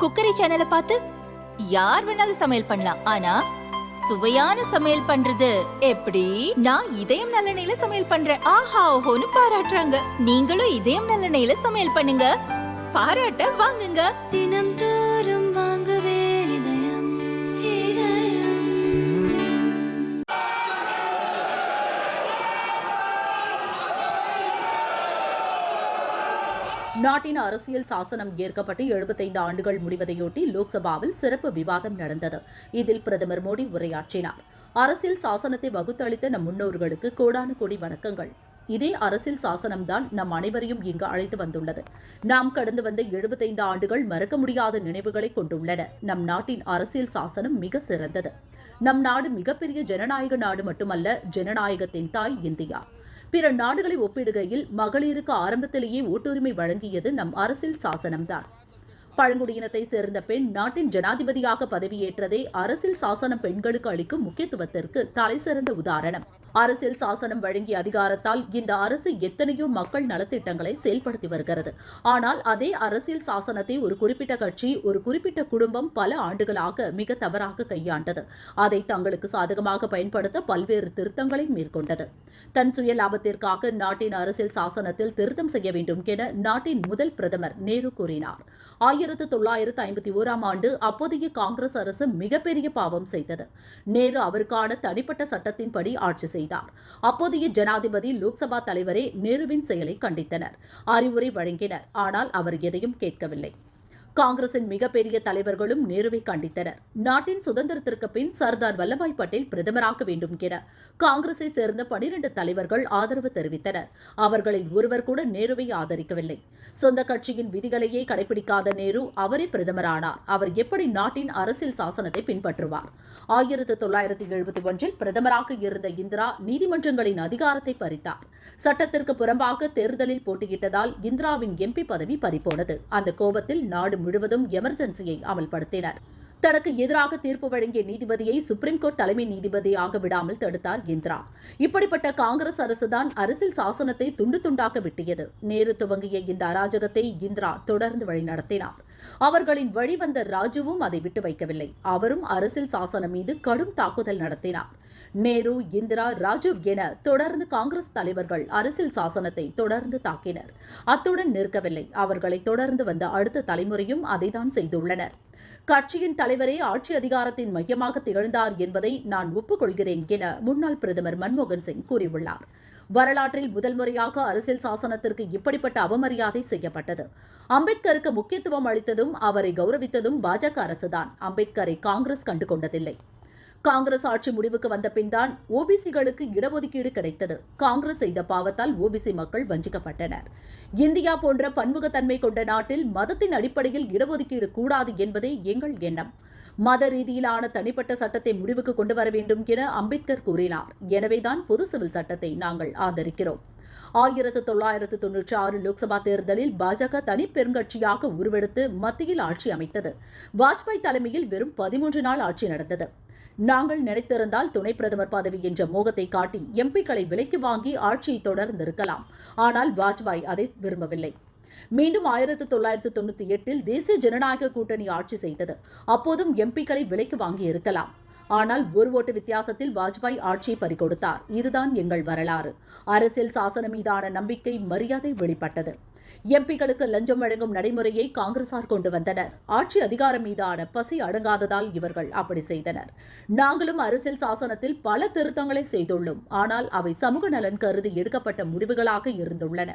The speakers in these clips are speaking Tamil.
குக்கரி சேனலை பார்த்து யார் வேணாலும் சமையல் பண்ணலாம். ஆனா சுவையான சமையல் பண்றது எப்படி? நான் இதயம் நல்லெண்ணெயில சமையல் பண்றேன். ஆஹா ஓஹோன்னு பாராட்டுறாங்க. நீங்களும் இதயம் நல்லெண்ணெயில சமையல் பண்ணுங்க, பாராட்ட வாங்குங்க. தினம் தோறும் வாங்குவே இதயம் இதயம். நாட்டின் அரசியல் சாசனம் ஏற்கப்பட்டு 75 ஆண்டுகள் முடிவதையொட்டி லோக்சபாவில் சிறப்பு விவாதம் நடந்தது. இதில் பிரதமர் மோடி உரையாற்றினார். அரசியல் சாசனத்தை வகுத்தளித்த நம் முன்னோர்களுக்கு கோடானு கோடி வணக்கங்கள். இதே அரசியல் சாசனம்தான் நம் அனைவரையும் இங்கு அழைத்து வந்துள்ளது. நாம் கடந்து வந்த 75 ஆண்டுகள் மறக்க முடியாத நினைவுகளை கொண்டுள்ளன. நம் நாட்டின் அரசியல் சாசனம் மிக சிறந்தது. நம் நாடு மிகப்பெரிய ஜனநாயக நாடு மட்டுமல்ல, ஜனநாயகத்தின் தாய் இந்தியா. பிற நாடுகளை ஒப்பிடுகையில் மகளிருக்கு ஆரம்பத்திலேயே ஓட்டுரிமை வழங்கியது நம் அரசியல் சாசனம்தான். பழங்குடியினத்தை சேர்ந்த பெண் நாட்டின் ஜனாதிபதியாக பதவியேற்றதே அரசியல் சாசனம் பெண்களுக்கு அளிக்கும் முக்கியத்துவத்திற்கு தலைசிறந்த உதாரணம். அரசியல் சாசனம் வழங்கிய அதிகாரத்தால் இந்த அரசு எத்தனையோ மக்கள் நலத்திட்டங்களை செயல்படுத்தி வருகிறது. ஆனால் அதே அரசியல் சாசனத்தை ஒரு குறிப்பிட்ட கட்சி, ஒரு குறிப்பிட்ட குடும்பம் பல ஆண்டுகளாக மிக தவறாக கையாண்டது. அதை தங்களுக்கு சாதகமாக பயன்படுத்த பல்வேறு திருத்தங்களை மேற்கொண்டது. தன் சுய லாபத்திற்காக நாட்டின் அரசியல் சாசனத்தில் திருத்தம் செய்ய வேண்டும் என நாட்டின் முதல் பிரதமர் நேரு கூறினார். 1951ஆம் ஆண்டு அப்போதைய காங்கிரஸ் அரசு மிகப்பெரிய பாவம் செய்தது. நேரு அவருக்கான தனிப்பட்ட சட்டத்தின்படி ஆட்சி செய்தார். அப்போதைய ஜனாதிபதி, லோக்சபா தலைவரே நேருவின் செயலை கண்டித்தனர், அறிவுரை வழங்கினர். ஆனால் அவர் எதையும் கேட்கவில்லை. காங்கிரசின் மிகப்பெரிய தலைவர்களும் நேருவை கண்டித்தனர். நாட்டின் சுதந்திரத்திற்கு பின் சர்தார் வல்லபாய் பட்டேல் பிரதமராக வேண்டும் என காங்கிரஸை சேர்ந்த 12 தலைவர்கள் ஆதரவு தெரிவித்தனர். அவர்களில் ஒருவர் கூட நேருவை ஆதரிக்கவில்லை. சொந்த கட்சியின் விதிகளையே கடைபிடிக்காத நேரு அவரே பிரதமரானார். அவர் எப்படி நாட்டின் அரசியல் சாசனத்தை பின்பற்றுவார்? 1971இல் பிரதமராக இருந்த இந்திரா நீதிமன்றங்களின் அதிகாரத்தை பறித்தார். சட்டத்திற்கு புறம்பாக தேர்தலில் போட்டியிட்டதால் இந்திராவின் எம்பி பதவி பறிபோனது. அந்த கோபத்தில் நாடு முழுவதும் எமர்ஜென்சியை அமல்படுத்தினர். தனக்கு எதிராக தீர்ப்பு வழங்கிய நீதிபதியை சுப்ரீம் கோர்ட் தலைமை நீதிபதியாக விடாமல் தடுத்தார் இந்திரா. இப்படிப்பட்ட காங்கிரஸ் அரசுதான் அரசியல் சாசனத்தை துண்டு துண்டாக வெட்டியது. நேரு துவங்கிய இந்த அராஜகத்தை இந்திரா தொடர்ந்து வழிநடத்தினார். அவர்களின் வழிவந்த ராஜுவும் அதை விட்டு வைக்கவில்லை. அவரும் அரசியல் சாசனம் மீது கடும் தாக்குதல் நடத்தினார். நேரு, இந்திரா, ராஜீவ் என தொடர்ந்து காங்கிரஸ் தலைவர்கள் அரசியல் சாசனத்தை தொடர்ந்து தாக்கினர். அத்துடன் நிற்கவில்லை. அவர்களை தொடர்ந்து வந்த அடுத்த தலைமுறையும் அதைதான் செய்துள்ளனர். கட்சியின் தலைவரே ஆட்சி அதிகாரத்தின் மையமாக திகழ்ந்தார் என்பதை நான் ஒப்புக்கொள்கிறேன் என முன்னாள் பிரதமர் மன்மோகன் சிங் கூறியுள்ளார். வரலாற்றில் முதல் முறையாக அரசியல் சாசனத்திற்கு இப்படிப்பட்ட அவமரியாதை செய்யப்பட்டது. அம்பேத்கருக்கு முக்கியத்துவம் அளித்ததும் அவரை கௌரவித்ததும் பாஜக அரசுதான். அம்பேத்கரை காங்கிரஸ் கண்டுகொண்டதில்லை. காங்கிரஸ் ஆட்சி முடிவுக்கு வந்த பின்தான் ஓபிசிகளுக்கு இடஒதுக்கீடு கிடைத்தது. காங்கிரஸ் செய்த பாவத்தால் ஓபிசி மக்கள் வஞ்சிக்கப்பட்டனர். இந்தியா போன்ற பன்முகத்தன்மை கொண்ட நாட்டில் மதத்தின் அடிப்படையில் இடஒதுக்கீடு கூடாது என்பதே எங்கள் எண்ணம். மத ரீதியிலான தனிப்பட்ட சட்டத்தை முடிவுக்கு கொண்டு வர வேண்டும் என அம்பேத்கர் கூறினார். எனவேதான் பொது சிவில் சட்டத்தை நாங்கள் ஆதரிக்கிறோம். 1996 லோக்சபா தேர்தலில் பாஜக தனி பெருங்கட்சியாக உருவெடுத்து மத்தியில் ஆட்சி அமைத்தது. வாஜ்பாய் தலைமையில் வெறும் 13 நாள் ஆட்சி நடந்தது. நாங்கள் நினைத்திருந்தால் துணை பிரதமர் பதவி என்ற மோகத்தை காட்டி எம்பிக்களை விலைக்கு வாங்கி ஆட்சியை தொடர்ந்திருக்கலாம். ஆனால் வாஜ்பாய் அதை விரும்பவில்லை. மீண்டும் 1998இல் தேசிய ஜனநாயக கூட்டணி ஆட்சி செய்தது. அப்போதும் எம்பிக்களை விலைக்கு வாங்கி இருக்கலாம். ஆனால் ஒரு ஓட்டு வித்தியாசத்தில் வாஜ்பாய் ஆட்சியை பறிகொடுத்தார். இதுதான் எங்கள் வரலாறு. அரசியல் சாசனம் மீதான நம்பிக்கை, மரியாதை வெளிப்பட்டது. எம்பிக்களுக்கு லஞ்சம் வழங்கும் நடைமுறையை காங்கிரசார் கொண்டு வந்தனர். ஆட்சி அதிகாரம் மீதான பசி அடங்காததால் இவர்கள் அப்படி செய்தனர். நாங்களும் அரசியல் சாசனத்தில் பல திருத்தங்களை செய்துள்ளோம். ஆனால் அவை சமூக நலன் கருதி எடுக்கப்பட்ட முடிவுகளாக இருந்துள்ளன.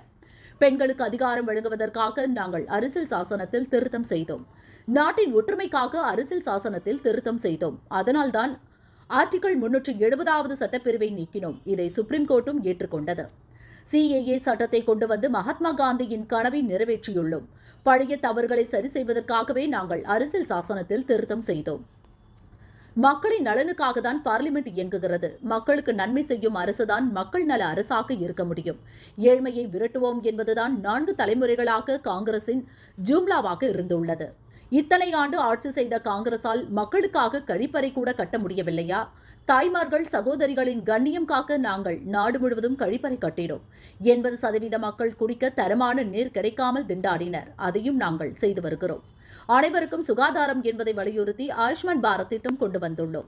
பெண்களுக்கு அதிகாரம் வழங்குவதற்காக நாங்கள் அரசியல் சாசனத்தில் திருத்தம் செய்தோம். நாட்டின் ஒற்றுமைக்காக அரசியல் சாசனத்தில் திருத்தம் செய்தோம். அதனால்தான் ஆர்டிகிள் 370வது சட்டப்பிரிவை நீக்கினோம். இதை சுப்ரீம் கோர்ட்டும் ஏற்றுக்கொண்டது. CAA சட்டத்தை கொண்டு வந்து மகாத்மா காந்தியின் கனவை நிறைவேற்றியுள்ளோம். பழைய தவறுகளை சரி செய்வதற்காகவே நாங்கள் அரசியல் சாசனத்தில் திருத்தம் செய்தோம். மக்களின் நலனுக்காக தான் பார்லிமெண்ட் இயங்குகிறது. மக்களுக்கு நன்மை செய்யும் அரசுதான் மக்கள் நல அரசாக இருக்க முடியும். ஏழ்மையை விரட்டுவோம் என்பதுதான் 4 தலைமுறைகளாக காங்கிரசின் ஜூம்லாவாக இருந்துள்ளது. இத்தனை ஆண்டு ஆட்சி செய்த காங்கிரசால் மக்களுக்காக கழிப்பறை கூட கட்ட முடியவில்லையா? தாய்மார்கள், சகோதரிகளின் கண்ணியம் காக்க நாங்கள் நாடு முழுவதும் கழிப்பறை கட்டினோம். 80% மக்கள் குடிக்க தரமான நீர் கிடைக்காமல் திண்டாடினர். அதையும் நாங்கள் செய்து வருகிறோம். அனைவருக்கும் சுகாதாரம் என்பதை வலியுறுத்தி ஆயுஷ்மான் பாரத் திட்டம் கொண்டு வந்துள்ளோம்.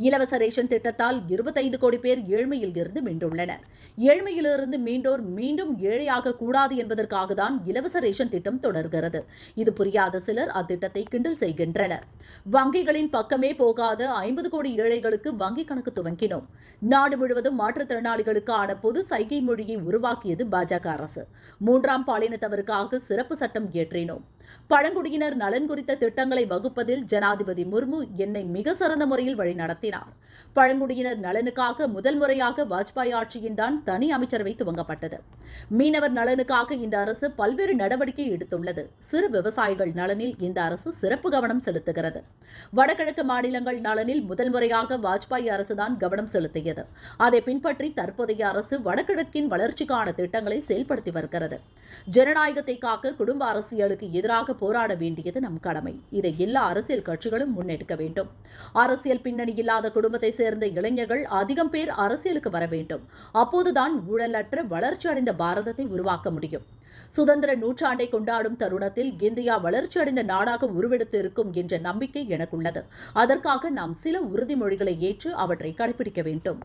இலவச ரேஷன் திட்டத்தால் 25 கோடி பேர் ஏழ்மையில் இருந்து மீண்டுள்ளனர். ஏழ்மையிலிருந்து மீண்டோர் மீண்டும் ஏழையாக கூடாது என்பதற்காக தான் இலவச ரேஷன் திட்டம் தொடர்கிறது. இது புரியாத சிலர் அத்திட்டத்தை கிண்டல் செய்கின்றனர். வங்கிகளின் பக்கமே போகாத 50 கோடி ஏழைகளுக்கு வங்கி கணக்கு துவங்கினோம். நாடு முழுவதும் மாற்றுத்திறனாளிகளுக்கான பொது சைகை மொழியை உருவாக்கியது பாஜக அரசு. 3ஆம் பாலினத்தவருக்காக சிறப்பு சட்டம் இயற்றினோம். பழங்குடியினர் நலன் குறித்த திட்டங்களை வகுப்பதில் ஜனாதிபதி முர்மு என்னை மிக சிறந்த முறையில் வழிநடத்தினார். பழங்குடியினர் நலனுக்காக முதல் முறையாக வாஜ்பாய் ஆட்சியின் தான் தனி அமைச்சரவை துவங்கப்பட்டது. மீனவர் நலனுக்காக இந்த அரசு பல்வேறு நடவடிக்கை எடுத்துள்ளது. சிறு விவசாயிகள் நலனில் இந்த அரசு சிறப்பு கவனம் செலுத்துகிறது. வடகிழக்கு மாநிலங்கள் நலனில் முதல் முறையாக வாஜ்பாய் அரசுதான் கவனம் செலுத்தியது. அதை பின்பற்றி தற்போதைய அரசு வடகிழக்கின் வளர்ச்சிக்கான திட்டங்களை செயல்படுத்தி வருகிறது. ஜனநாயகத்தை காக்க குடும்ப அரசியலுக்கு எதிராக போராட வேண்டியது நம் கடமை. இதை எல்லா அரசியல் கட்சிகளும் முன்னெடுக்க வேண்டும். அரசியல் பின்னணி இல்லாத குடும்பத்தை சேர்ந்த இளைஞர்கள் அதிகம் பேர் அரசியலுக்கு வர வேண்டும். அப்போதுதான் ஊழலற்ற வளர்ச்சியடைந்த பாரதத்தை உருவாக்க முடியும். சுதந்திர நூற்றாண்டை கொண்டாடும் தருணத்தில் இந்தியா வளர்ச்சியடைந்த நாடாக உருவெடுத்து இருக்கும் என்ற நம்பிக்கை எனக்குள்ளது. அதற்காக நாம் சில உறுதிமொழிகளை ஏற்று அவற்றை கடைபிடிக்க வேண்டும்.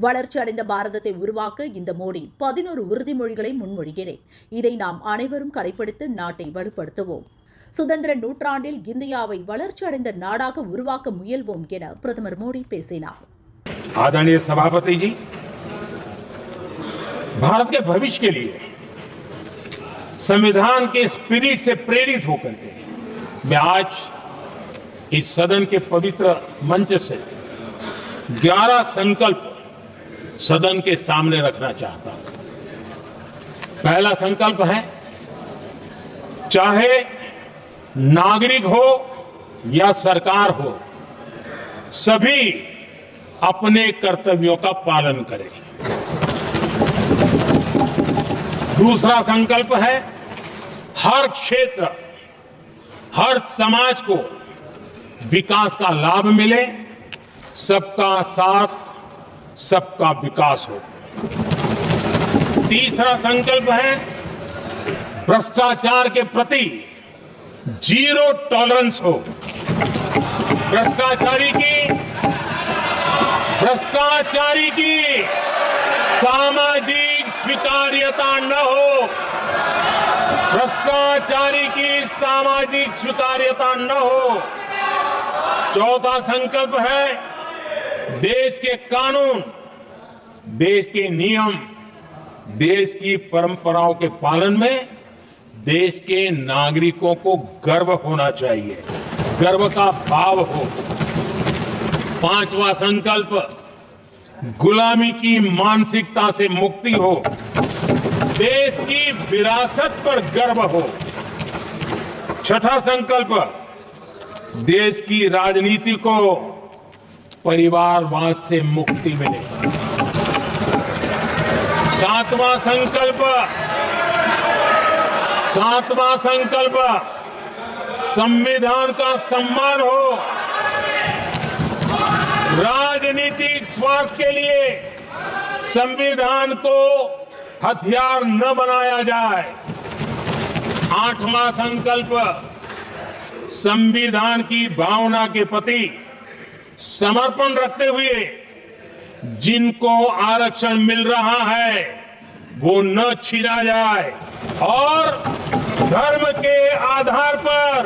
வளர்ச்சியடைந்த பாரதத்தை உருவாக்க இந்த மோடி 11 உறுதிமொழிகளை முன்மொழிகிறேன். இதை நாம் அனைவரும் கடைபிடித்து நாட்டை வலுப்படுத்துவோம். சுதந்திர நூற்றாண்டில் இந்தியாவை வளர்ச்சியடைந்த நாடாக உருவாக்க முயல்வோம் என பிரதமர் மோடி பேசினார். आदरणीय सभापति जी, भारत के भविष्य के लिए संविधान के स्पिरिट से प्रेरित होकर के मैं आज इस सदन के पवित्र मंच से 11 संकल्प सदन के सामने रखना चाहता हूं। पहला संकल्प है, चाहे नागरिक हो या सरकार हो, सभी अपने कर्तव्यों का पालन करें। दूसरा संकल्प है, हर क्षेत्र, हर समाज को विकास का लाभ मिले, सबका साथ, सबका विकास हो। तीसरा संकल्प है, भ्रष्टाचार के प्रति जीरो टॉलरेंस हो। भ्रष्टाचारी की सामाजिक स्वीकार्यता न हो। भ्रष्टाचारी की सामाजिक स्वीकार्यता न हो। चौथा संकल्प है, देश के कानून, देश के नियम, देश की परंपराओं के पालन में देश के नागरिकों को गर्व होना चाहिए, गर्व का भाव हो। पांचवा संकल्प, गुलामी की मानसिकता से मुक्ति हो, देश की विरासत पर गर्व हो। छठा संकल्प, देश की राजनीति को परिवारवाद से मुक्ति मिले। सातवां संकल्प, संविधान का सम्मान हो। राजनीतिक स्वार्थ के लिए संविधान को हथियार न बनाया जाए। आठवां संकल्प, संविधान की भावना के प्रति समर्पण रखते हुए जिनको आरक्षण मिल रहा है वो न छीना जाए और धर्म के आधार पर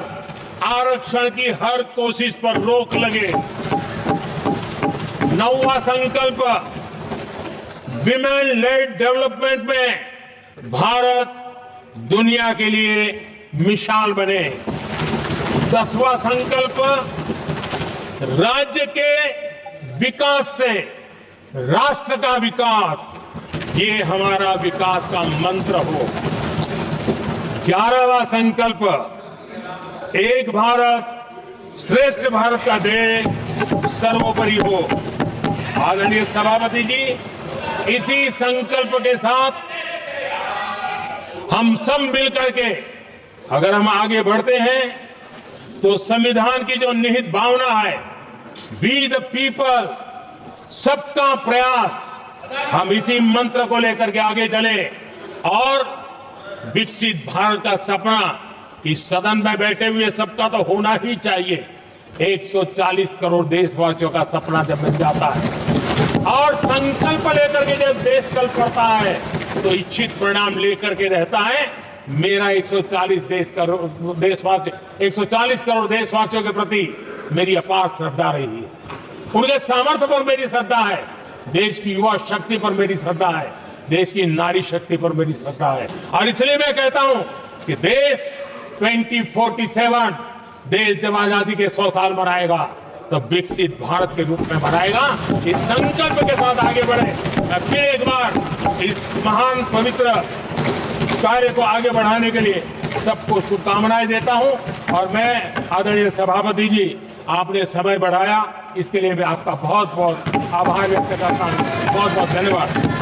आरक्षण की हर कोशिश पर रोक लगे। नौवां संकल्प, विमेन लेड डेवलपमेंट में भारत दुनिया के लिए मिसाल बने। 10वां संकल्प, राज्य के विकास से राष्ट्र का विकास, ये हमारा विकास का मंत्र हो। 11वां संकल्प, एक भारत श्रेष्ठ भारत का ध्येय सर्वोपरि हो। आदरणीय सभापति जी, इसी संकल्प के साथ हम सब मिलकर के अगर हम आगे बढ़ते हैं तो संविधान की जो निहित भावना है, वी द पीपल, सबका प्रयास, हम इसी मंत्र को लेकर के आगे चले और विकसित भारत का सपना इस सदन में बैठे हुए सबका तो होना ही चाहिए। 140 करोड़ देशवासियों का सपना जब बन जाता है और संकल्प लेकर के जब देश कल करता है तो इच्छित परिणाम लेकर के रहता है। मेरा 140 करोड़ देशवासियों के प्रति मेरी अपार श्रद्धा रही है। उनके सामर्थ्य पर मेरी श्रद्धा है, देश की युवा शक्ति पर मेरी श्रद्धा है, देश की नारी शक्ति पर मेरी श्रद्धा है। और इसलिए मैं कहता हूं कि देश 2047 देश जब आजादी के 100 साल मनाएगा तो विकसित भारत के रूप में मनाएगा। इस संकल्प के साथ आगे बढ़े। मैं फिर एक बार इस महान पवित्र कार्य को आगे बढ़ाने के लिए सबको शुभकामनाएं देता हूं। और मैं आदरणीय सभापति जी, आपने समय बढ़ाया, इसके लिए मैं आपका बहुत बहुत आभार व्यक्त करता हूं। बहुत बहुत धन्यवाद।